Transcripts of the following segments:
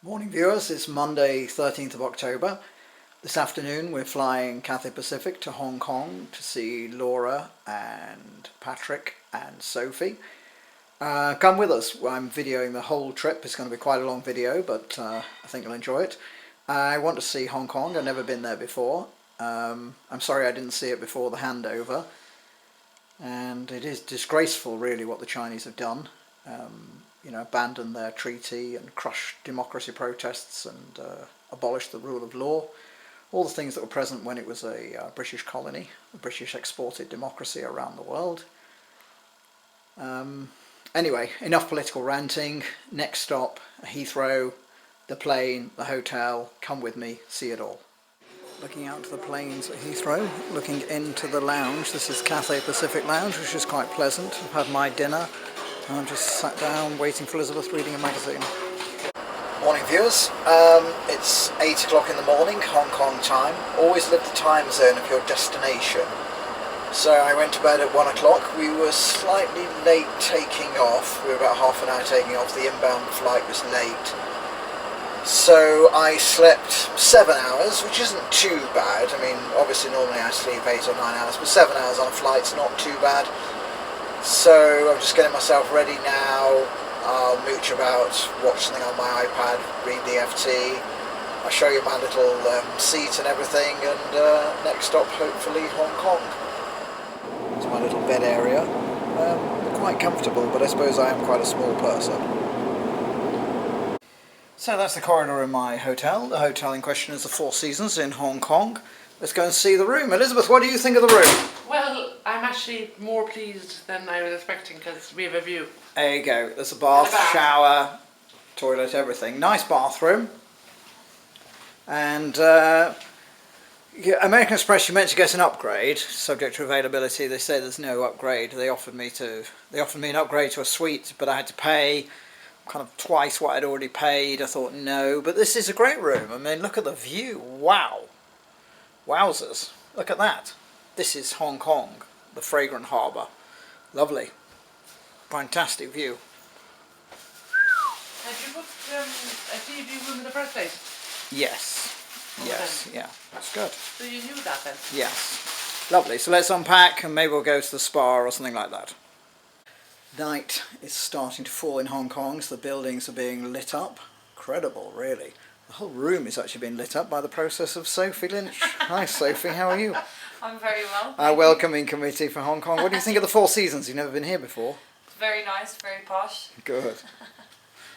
Morning viewers, it's Monday 13th of October. This afternoon we're flying Cathay Pacific to Hong Kong to see Laura and Patrick and Sophie. Come with us. I'm videoing the whole trip. It's going to be quite a long video, but I think you'll enjoy it. I want to see Hong Kong. I've never been there before. I'm sorry I didn't see it before the handover. And it is disgraceful really what the Chinese have done. Abandoned their treaty and crushed democracy protests and abolished the rule of law. All the things that were present when it was a British colony. The British exported democracy around the world. Anyway, enough political ranting. Next stop, Heathrow, the plane, the hotel. Come with me, see it all. Looking out to the planes at Heathrow, looking into the lounge. This is Cathay Pacific Lounge, which is quite pleasant. I've had my dinner. I'm just sat down waiting for Elizabeth, reading a magazine. Morning viewers, it's 8 o'clock in the morning, Hong Kong time. Always live the time zone of your destination. So I went to bed at 1 o'clock. We were slightly late taking off. We were about half an hour taking off. The inbound flight was late. So I slept 7 hours, which isn't too bad. I mean, obviously normally I sleep 8 or 9 hours, but 7 hours on a flight's not too bad. So I'm just getting myself ready now. I'll mooch about, watch something on my iPad, read the FT. I'll show you my little seat and everything, and next stop hopefully Hong Kong. It's my little bed area. Quite comfortable, but I suppose I am quite a small person. So that's the corridor in my hotel. The hotel in question is the Four Seasons in Hong Kong. Let's go and see the room. Elizabeth, what do you think of the room? Well, I'm actually more pleased than I was expecting because we have a view. There you go. There's a bath, shower, toilet, everything. Nice bathroom. And American Express, you meant to get an upgrade, subject to availability. They say there's no upgrade. They offered me an upgrade to a suite, but I had to pay kind of twice what I'd already paid. I thought no, but this is a great room. I mean, look at the view. Wow. Wowzers. Look at that. This is Hong Kong, the fragrant harbour. Lovely. Fantastic view. Had you booked a TV room in the first place? Yes. Yes, yeah. That's good. So you knew that then? Yes. Lovely. So let's unpack and maybe we'll go to the spa or something like that. Night is starting to fall in Hong Kong, so the buildings are being lit up. Incredible, really. The whole room is actually being lit up by the process of Sophie Lynch. Hi Sophie, how are you? I'm very well. Our welcoming committee for Hong Kong. What do you think of the Four Seasons? You've never been here before. Very nice, very posh. Good.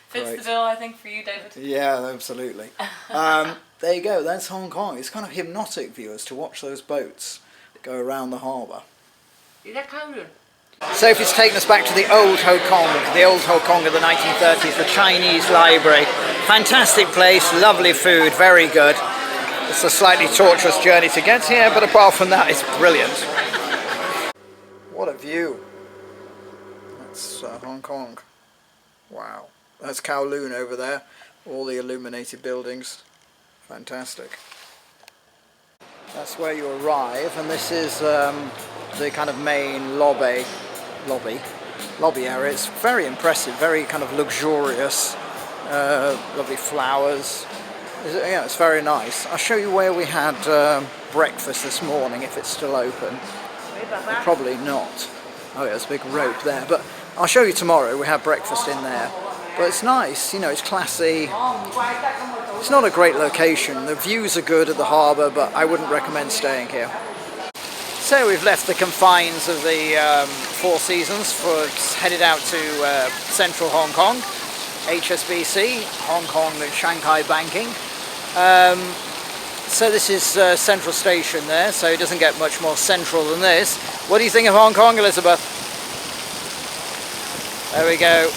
Fits Great. the bill, I think, for you, David. Yeah, absolutely. There you go, that's Hong Kong. It's kind of hypnotic, viewers, to watch those boats go around the harbour. Is that Kowloon? Sophie's taken us back to the old Hong Kong of the 1930s, the Chinese Library. Fantastic place, lovely food, very good. It's a slightly torturous journey to get here, but apart from that, it's brilliant. What a view. That's Hong Kong. Wow. That's Kowloon over there, all the illuminated buildings. Fantastic. That's where you arrive, and this is the kind of main lobby area. It's very impressive, very kind of luxurious, lovely flowers. Yeah, it's very nice. I'll show you where we had breakfast this morning, if it's still open. Probably not. Oh yeah, there's a big rope there, but I'll show you tomorrow. We have breakfast in there. But it's nice, it's classy. It's not a great location. The views are good at the harbour, but I wouldn't recommend staying here. So we've left the confines of the Four Seasons, headed out to central Hong Kong, HSBC, Hong Kong and Shanghai Banking. So this is Central Station there, so it doesn't get much more central than this. What do you think of Hong Kong, Elizabeth? There we go.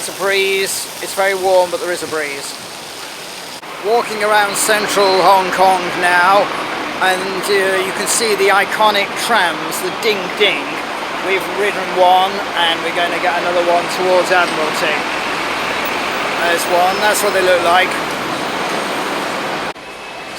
It's a breeze. It's very warm, but there is a breeze. Walking around central Hong Kong now, and you can see the iconic trams, the Ding Ding. We've ridden one, and we're going to get another one towards Admiralty. There's one. That's what they look like.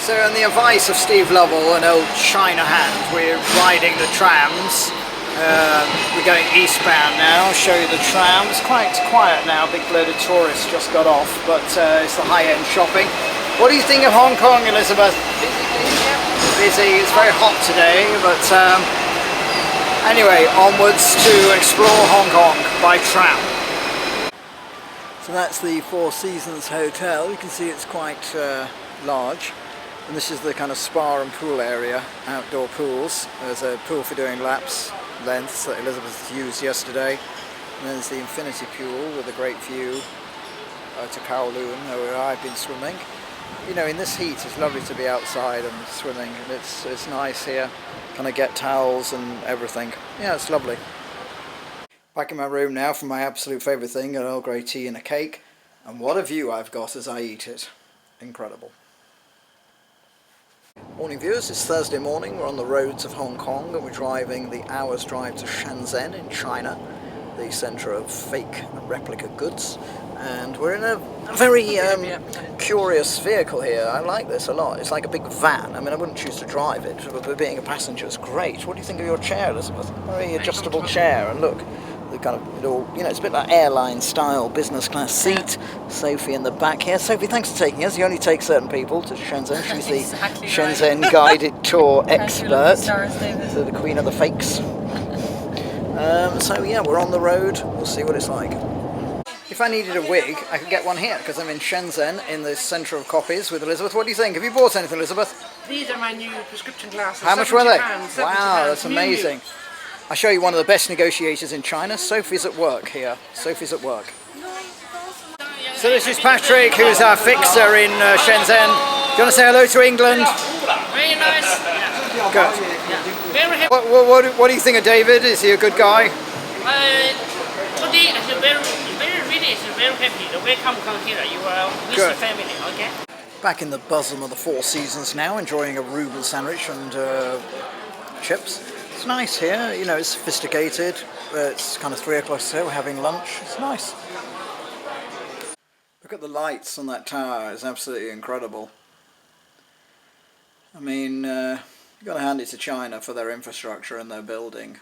So, on the advice of Steve Lovell, an old China hand, we're riding the trams. We're going eastbound now. I'll show you the tram. It's quite quiet now. Big load of tourists just got off, but it's the high-end shopping. What do you think of Hong Kong, Elizabeth? Busy. It's very hot today, but anyway, onwards to explore Hong Kong by tram. So that's the Four Seasons Hotel. You can see it's quite large. And this is the kind of spa and pool area, outdoor pools. There's a pool for doing laps, lengths that Elizabeth used yesterday. And there's the infinity pool with a great view to Kowloon, where I've been swimming. You know, in this heat it's lovely to be outside and swimming, and it's nice here. Kind of get towels and everything. Yeah, it's lovely. Back in my room now for my absolute favourite thing, an Earl Grey tea and a cake. And what a view I've got as I eat it. Incredible. Morning viewers, it's Thursday morning. We're on the roads of Hong Kong and we're driving the hour's drive to Shenzhen in China, the centre of fake and replica goods. And we're in a very curious vehicle here. I like this a lot. It's like a big van. I mean, I wouldn't choose to drive it, but being a passenger is great. What do you think of your chair, Elizabeth? Very adjustable chair, and look, the kind of little, you know, it's a bit like airline style business class seat. Sophie in the back here. Sophie, thanks for taking us. You only take certain people to Shenzhen. She's the Exactly Shenzhen right. guided tour Thank you, expert. lucky stars, David. So the queen of the fakes. So yeah, we're on the road. We'll see what it's like. If I needed a wig, I could get one here because I'm in Shenzhen in the centre of copies with Elizabeth. What do you think? Have you bought anything, Elizabeth? These are my new prescription glasses. How much were they? £70, Wow, that's £70. amazing. I'll show you one of the best negotiators in China. Sophie's at work here. Sophie's at work. So this is Patrick, who's our fixer in Shenzhen. Do you want to say hello to England? Very nice. Good. Very happy. What do you think of David? Is he a good guy? Today is very happy. The welcome come here. You are with Good. the family, okay? Back in the bosom of the Four Seasons now, enjoying a Reuben sandwich and chips. It's nice here, you know, it's sophisticated. It's kind of 3 o'clock, so we're having lunch. It's nice. Look at the lights on that tower. It's absolutely incredible. I mean, you've got to hand it to China for their infrastructure and their building,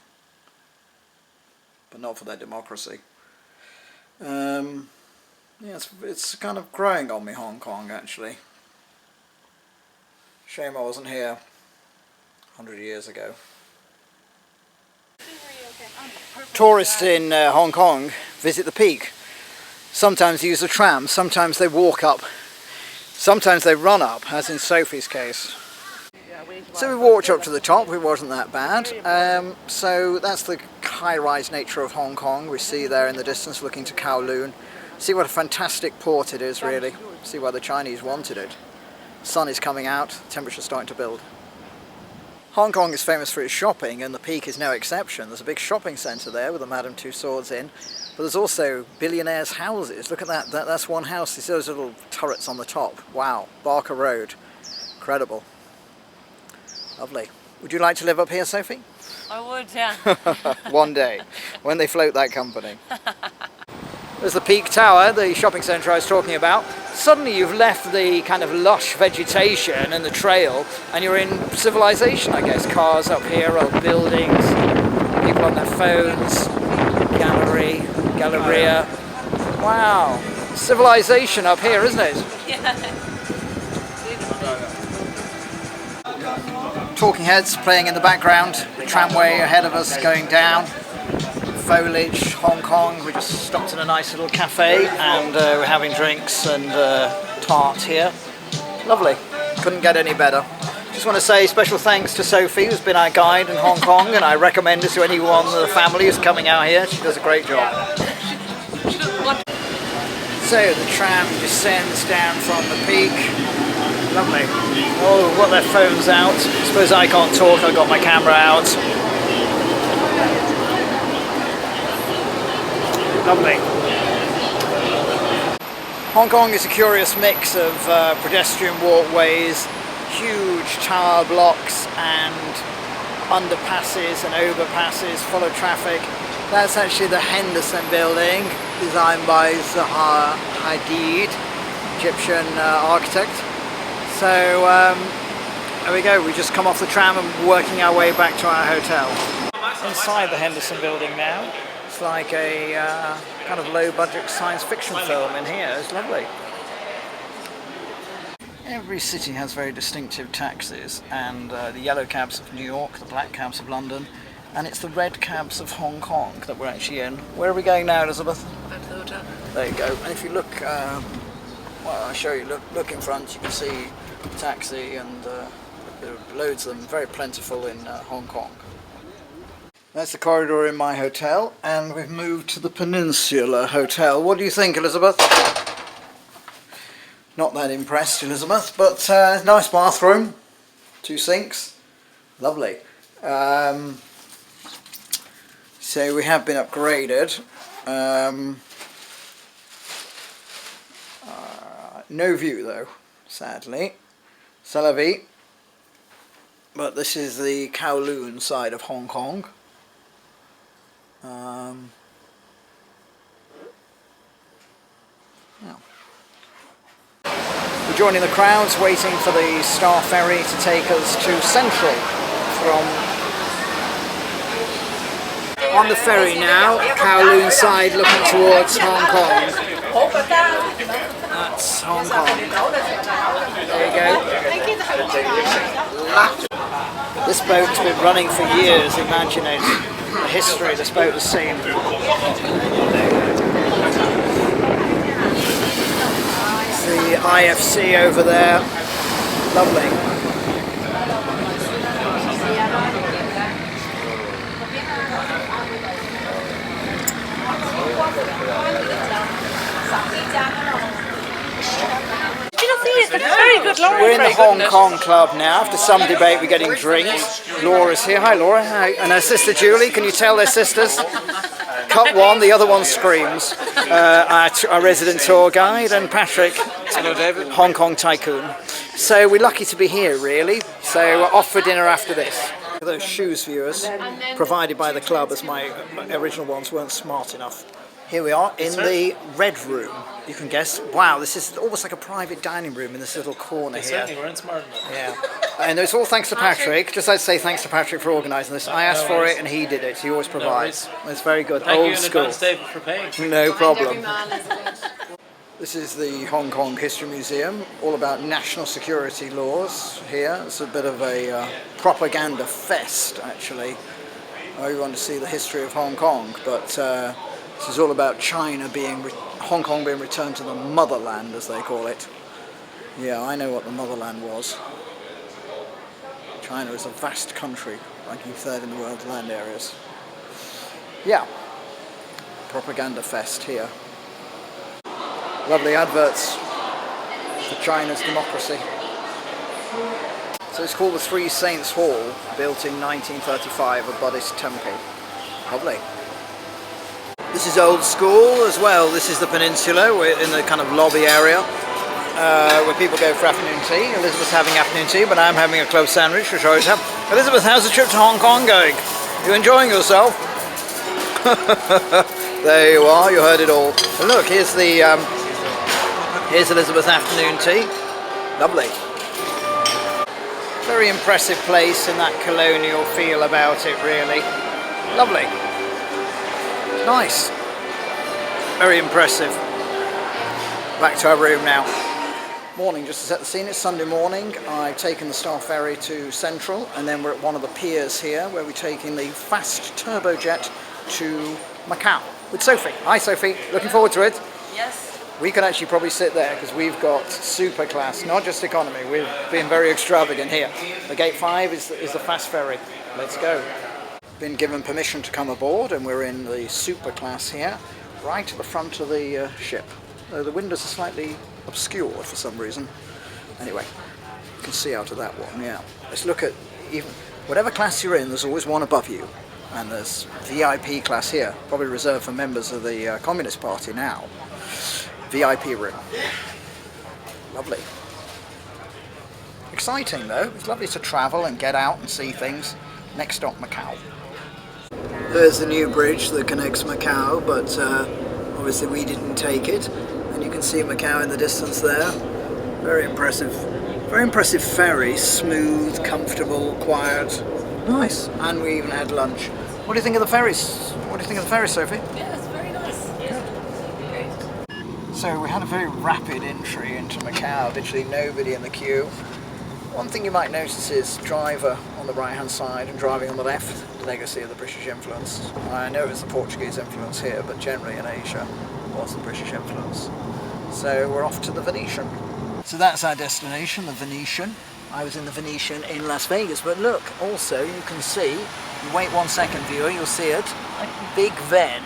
but not for their democracy. Yeah, it's kind of growing on me, Hong Kong, actually. Shame I wasn't here 100 years ago. Tourists in Hong Kong visit the peak. Sometimes use a tram, sometimes they walk up, sometimes they run up, as in Sophie's case. So we walked up to the top. It wasn't that bad. So that's the high-rise nature of Hong Kong. We see there in the distance looking to Kowloon. See what a fantastic port it is, really. See why the Chinese wanted it. The sun is coming out, temperature's starting to build. Hong Kong is famous for its shopping, and the Peak is no exception. There's a big shopping centre there with the Madame Tussauds in, but there's also billionaires' houses. Look at that. That's one house. You see those little turrets on the top. Wow. Barker Road. Incredible. Lovely. Would you like to live up here, Sophie? I would, yeah. One day, when they float that company. There's the Peak Tower, the shopping centre I was talking about. Suddenly you've left the kind of lush vegetation and the trail, and you're in civilization, I guess. Cars up here, old buildings, people on their phones, Galleria. Wow, civilization up here, isn't it? Yeah. Talking heads playing in the background, the tramway ahead of us going down. Foliage, Hong Kong. We just stopped in a nice little cafe and we're having drinks and tart here. Lovely. Couldn't get any better. Just want to say special thanks to Sophie, who's been our guide in Hong Kong, and I recommend her to anyone in the family who's coming out here. She does a great job. So the tram descends down from the peak. Lovely. Oh, we've got their phones out. I suppose I can't talk, I've got my camera out. Lovely. Hong Kong is a curious mix of pedestrian walkways, huge tower blocks and underpasses and overpasses full of traffic. That's actually the Henderson building, designed by Zaha Hadid, Egyptian architect. So there we go, we just come off the tram and working our way back to our hotel. inside the Henderson building now. It's like a kind of low-budget science fiction film in here. It's lovely. Every city has very distinctive taxis, and the yellow cabs of New York, the black cabs of London, and it's the red cabs of Hong Kong that we're actually in. Where are we going now, Elizabeth? Back to the hotel. There you go. And if you look, well, I'll show you. Look in front. You can see taxi, and there are loads of them. Very plentiful in Hong Kong. That's the corridor in my hotel, and we've moved to the Peninsula Hotel. What do you think, Elizabeth? Not that impressed, Elizabeth, but nice bathroom, 2 sinks, lovely. So we have been upgraded. No view though, sadly. C'est la vie. But this is the Kowloon side of Hong Kong. Yeah. We're joining the crowds waiting for the Star Ferry to take us to Central from... On the ferry now, Kowloon side looking towards Hong Kong. That's Hong Kong. There you go. This boat's been running for years, imagine it. The history this boat has seen. The IFC over there, lovely. Very good, Laura. We're in the Hong Kong club now. After some debate, we're getting drinks. Laura's here. Hi, Laura. Hi. And her sister Julie. Can you tell they're sisters? Cut one, the other one screams. Our resident tour guide, and Patrick. Hello, David. Hong Kong tycoon. So we're lucky to be here, really. So we're off for dinner after this. Those shoes, viewers, provided by the club, as my original ones weren't smart enough. Here we are in the red room. You can guess. Wow, this is almost like a private dining room in this little corner here. Certainly weren't smart enough. Yeah, and it's all thanks to Patrick. Just like to say thanks to Patrick for organising this. I asked for it and he did it. He always provides. It's very good. Thank Old you in school. advance, David, for paying. No problem. This is the Hong Kong History Museum, all about national security laws here. It's a bit of a propaganda fest, actually. I want to see the history of Hong Kong, but this is all about China Hong Kong being returned to the motherland, as they call it. Yeah, I know what the motherland was. China is a vast country, ranking 3rd in the world's land areas. Yeah, propaganda fest here. Lovely adverts for China's democracy. So it's called the Three Saints Hall, built in 1935, a Buddhist temple. Lovely. This is old school as well. This is the Peninsula. We're in the kind of lobby area where people go for afternoon tea. Elizabeth's having afternoon tea, but I'm having a clove sandwich, which I always have. Elizabeth, how's the trip to Hong Kong going? You enjoying yourself? There you are. You heard it all. And look, here's Elizabeth's afternoon tea. Lovely. Very impressive place, and that colonial feel about it, really. Lovely. Nice. Very impressive. Back to our room now. Morning, just to set the scene, it's Sunday morning. I've taken the Star Ferry to Central, and then we're at one of the piers here where we're taking the fast turbojet to Macau with Sophie. Hi Sophie, looking forward to it? Yes. We could actually probably sit there because we've got super class, not just economy. We've been very extravagant here. The Gate 5 is the fast ferry. Let's go. Been given permission to come aboard, and we're in the super class here, right at the front of the ship. The windows are slightly obscured for some reason. Anyway, you can see out of that one, yeah. Let's look at, even whatever class you're in, there's always one above you. And there's VIP class here, probably reserved for members of the Communist Party now. VIP room. Lovely. Exciting though. It's lovely to travel and get out and see things. Next stop, Macau. There's the new bridge that connects Macau, but obviously we didn't take it. And you can see Macau in the distance there. Very impressive. Very impressive ferry. Smooth, comfortable, quiet. Nice. And we even had lunch What do you think of the ferries? What do you think of the ferries, Sophie? Yeah, it's very nice. Great. So we had a very rapid entry into Macau, literally nobody in the queue. One thing you might notice is driver on the right hand side and driving on the left, the legacy of the British influence. I know it's the Portuguese influence here, but generally in Asia was the British influence. So we're off to the Venetian. So that's our destination, the Venetian. I was in the Venetian in Las Vegas, but look, also you can see, you wait 1 second viewer, you'll see it, Big Ben.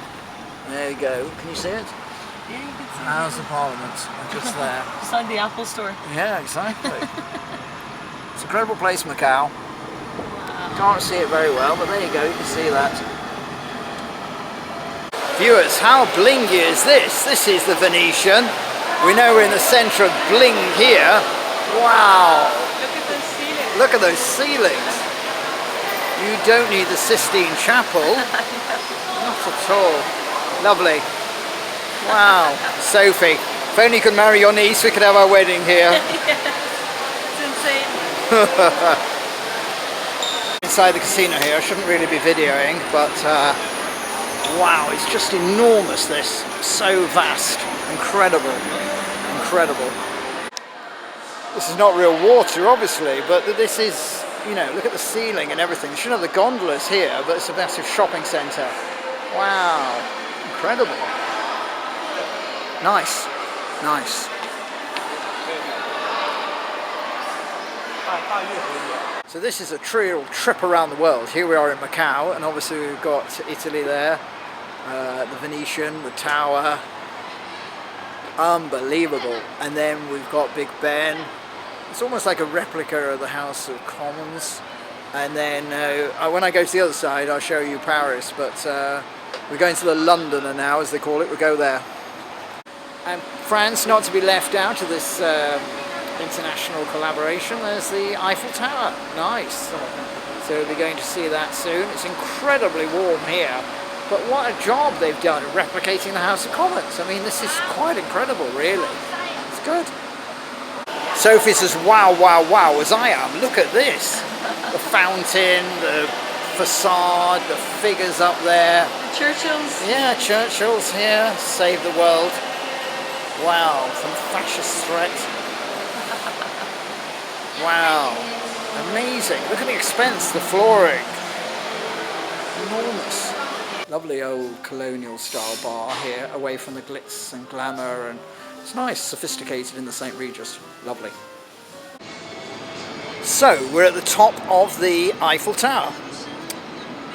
There you go, can you see it? Yeah, you can see House of Parliament, just there. beside the Apple store. Yeah, exactly. It's an incredible place, Macau. Can't see it very well, but there you go, you can see that. Viewers, how blingy is this? This is the Venetian. We know we're in the centre of bling here. Wow! Look at those ceilings. Look at those ceilings. You don't need the Sistine Chapel. Not at all. Lovely. Wow. Sophie, if only you could marry your niece, we could have our wedding here. It's insane. Inside the casino here, I shouldn't really be videoing, but wow, it's just enormous, this. So vast. Incredible. Incredible. This is not real water, obviously, but this is, you know, look at the ceiling and everything. You shouldn't have the gondolas here, but it's a massive shopping centre. Wow. Incredible. Nice. Nice. So this is a real trip around the world. Here we are in Macau, and obviously we've got Italy there, the Venetian, the tower. Unbelievable. And then we've got Big Ben. It's almost like a replica of the House of Commons. And then when I go to the other side, I'll show you Paris, but we're going to the Londoner now, as they call it. We'll go there. And France, not to be left out of this international collaboration, there's the Eiffel Tower. Nice. So we'll be going to see that soon. It's incredibly warm here, but what a job they've done replicating the House of Commons. I mean, this is quite incredible, really. It's good. Sophie says, wow, wow, wow, as I am. Look at this. The fountain, the facade, the figures up there. Churchill's. Yeah, Churchill's here, save the world. Wow, from fascist threat. Wow, amazing. Look at the expense, the flooring. Enormous. Lovely old colonial style bar here, away from the glitz and glamour, and it's nice, sophisticated in the St. Regis. Lovely. So, we're at the top of the Eiffel Tower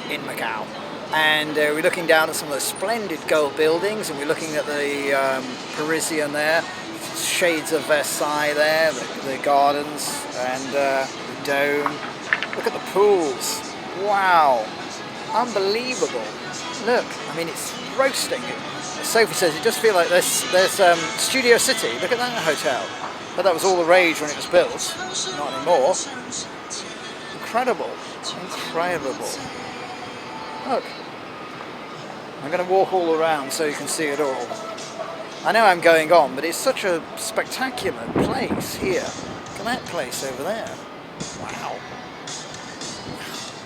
in Macau. And we're looking down at some of the splendid gold buildings, and we're looking at the Parisian there, shades of Versailles there, the gardens, and the dome. Look at the pools. Wow, unbelievable. Look, I mean, it's roasting. As Sophie says, it just feels like there's Studio City. Look at that hotel. But that was all the rage when it was built. Not anymore. Incredible. Incredible. Look. I'm going to walk all around so you can see it all. I know I'm going on, but it's such a spectacular place here. Look at that place over there. Wow.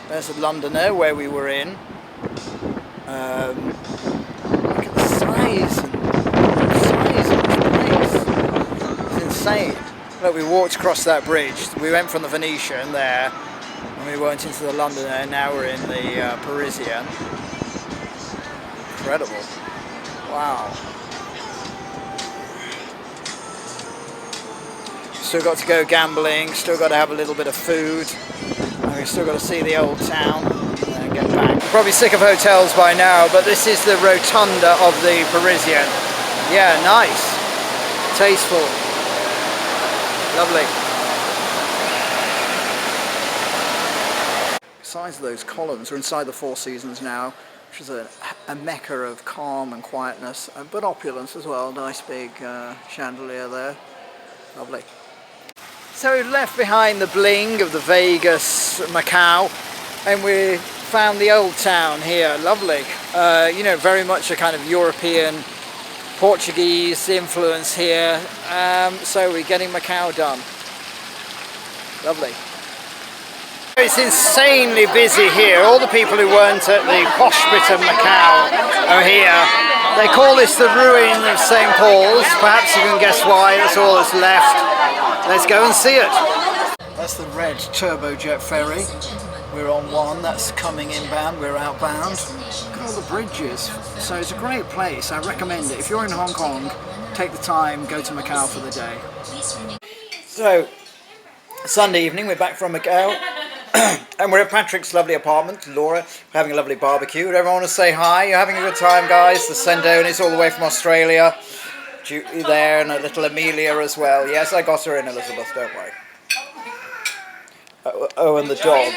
There's the Londoner where we were in. Look at the size of this place. It's insane. Look, we walked across that bridge. We went from the Venetian there, and we went into the Londoner, and now we're in the Parisian. Incredible. Wow. Still got to go gambling, still got to have a little bit of food, and we've still got to see the old town and get back. You're probably sick of hotels by now, but this is the rotunda of the Parisian. Yeah, nice. Tasteful. Lovely. The size of those columns, we're inside the Four Seasons now, which is a mecca of calm and quietness, but opulence as well. Nice big chandelier there. Lovely. So we've left behind the bling of the Vegas, Macau, and we found the old town here. Lovely. You know, very much a kind of European, Portuguese influence here. So we're getting Macau done. Lovely. It's insanely busy here. All the people who weren't at the posh bit of Macau are here. They call this the ruin of St. Paul's. Perhaps you can guess why. That's all that's left. Let's go and see it. That's the red turbojet ferry. We're on one. That's coming inbound. We're outbound. Look at all the bridges. So it's a great place. I recommend it. If you're in Hong Kong, take the time, go to Macau for the day. So, Sunday evening, we're back from Macau. And we're at Patrick's lovely apartment, Laura. We're having a lovely barbecue. Would everyone want to say hi? You're having a good time, guys. The Sendonis all the way from Australia. Julie there, and a little Amelia as well. Yes, I got her in, Elizabeth, don't worry. Oh, and the dogs.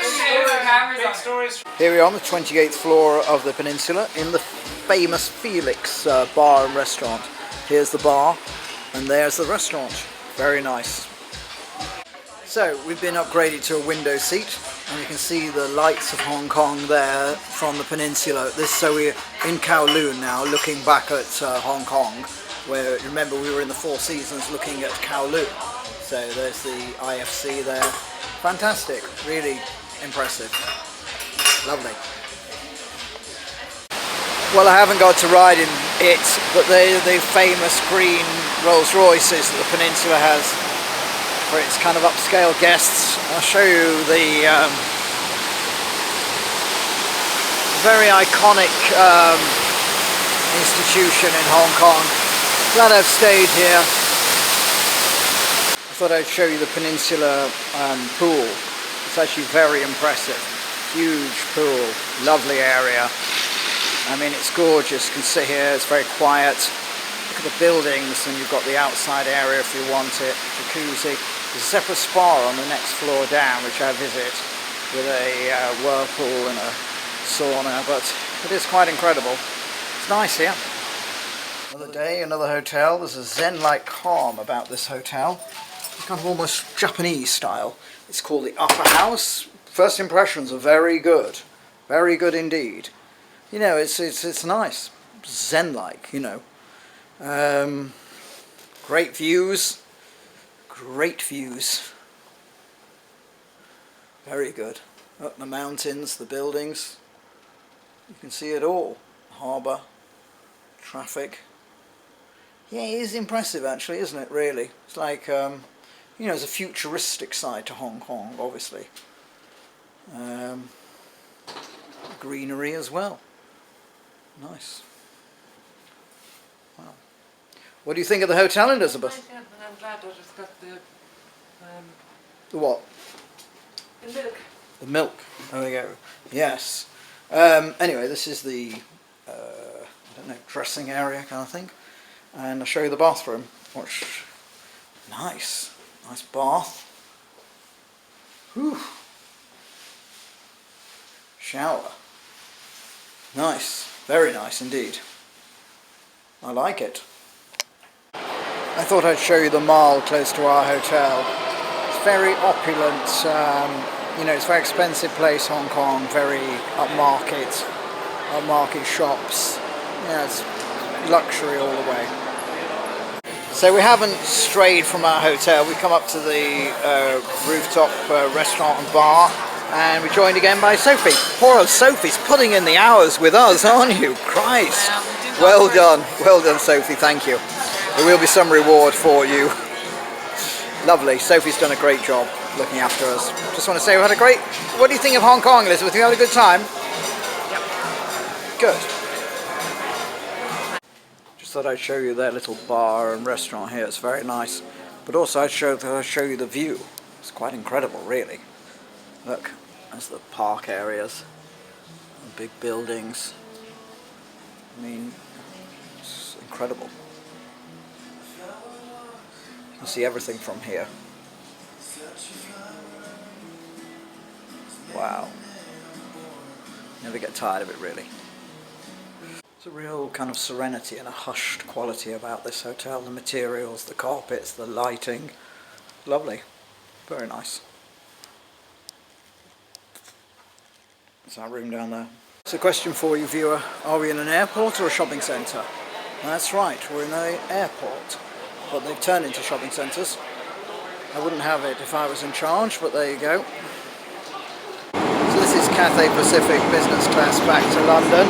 Here we are on the 28th floor of the peninsula in the famous Felix bar and restaurant. Here's the bar, and there's the restaurant. Very nice. So we've been upgraded to a window seat, and you can see the lights of Hong Kong there from the peninsula. So we're in Kowloon now, looking back at Hong Kong, where, remember, we were in the Four Seasons looking at Kowloon. So there's the IFC there. Fantastic, really impressive, lovely. Well, I haven't got to ride in it, but they're the famous green Rolls Royces that the peninsula has for its kind of upscale guests. I'll show you the very iconic institution in Hong Kong. Glad I've stayed here. I thought I'd show you the peninsula pool. It's actually very impressive. Huge pool, lovely area. I mean, it's gorgeous. You can sit here, it's very quiet. Look at the buildings, and you've got the outside area if you want it. Jacuzzi. There's a separate spa on the next floor down, which I visit, with a whirlpool and a sauna, but it is quite incredible. It's nice here. Another day, another hotel. There's a zen-like calm about this hotel. It's kind of almost Japanese style. It's called the Upper House. First impressions are very good. Very good indeed. You know, it's nice. Zen-like, you know. Great views. Great views. Very good. Up the mountains, the buildings. You can see it all. Harbour, traffic. Yeah, it is impressive actually, isn't it, really? It's like, you know, there's a futuristic side to Hong Kong, obviously. Greenery as well. Nice. Wow. What do you think of the hotel, Elizabeth? I'm glad I just got The what? the milk. The milk. There we go. Yes. Anyway, this is the, I don't know, dressing area kind of thing. And I'll show you the bathroom, which, nice. Nice bath. Whew. Shower. Nice. Very nice indeed. I like it. I thought I'd show you the mall close to our hotel. It's very opulent, you know, it's a very expensive place, Hong Kong, very upmarket shops. Yeah, it's luxury all the way. So we haven't strayed from our hotel. We come up to the rooftop restaurant and bar, and we're joined again by Sophie. Poor old Sophie's putting in the hours with us, aren't you? Christ. Well done Sophie, thank you. There will be some reward for you. Lovely, Sophie's done a great job looking after us. Just want to say we had a great... What do you think of Hong Kong, Elizabeth? You had a good time? Yep. Good. Just thought I'd show you their little bar and restaurant here. It's very nice. But also I'd show you the view. It's quite incredible, really. Look, there's the park areas. The big buildings. I mean, it's incredible. You can see everything from here. Wow. Never get tired of it, really. There's a real kind of serenity and a hushed quality about this hotel. The materials, the carpets, the lighting. Lovely. Very nice. There's our room down there. So a question for you, viewer. Are we in an airport or a shopping centre? That's right, we're in an airport. But they've turned into shopping centres. I wouldn't have it if I was in charge, but there you go. Cathay Pacific business class back to London.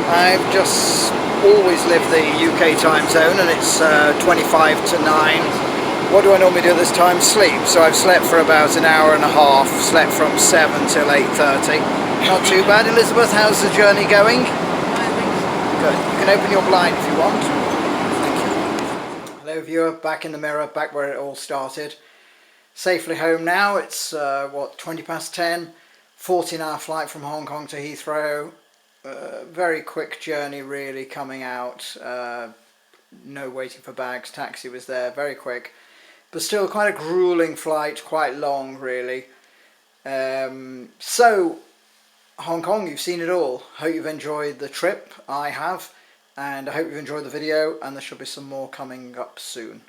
I've just always lived the UK time zone, and it's 25 to 9. What do I normally do at this time? Sleep. So I've slept for about an hour and a half, slept from 7 till 8:30. Not too bad. Elizabeth, how's the journey going? Good. You can open your blind if you want. Thank you. Hello viewer, back in the mirror, back where it all started. Safely home now. It's what, 20 past 10. 14-hour flight from Hong Kong to Heathrow. Very quick journey really coming out. No waiting for bags, taxi was there, very quick. But still quite a grueling flight, quite long really. So, Hong Kong, you've seen it all. Hope you've enjoyed the trip. I have. And I hope you've enjoyed the video, and there should be some more coming up soon.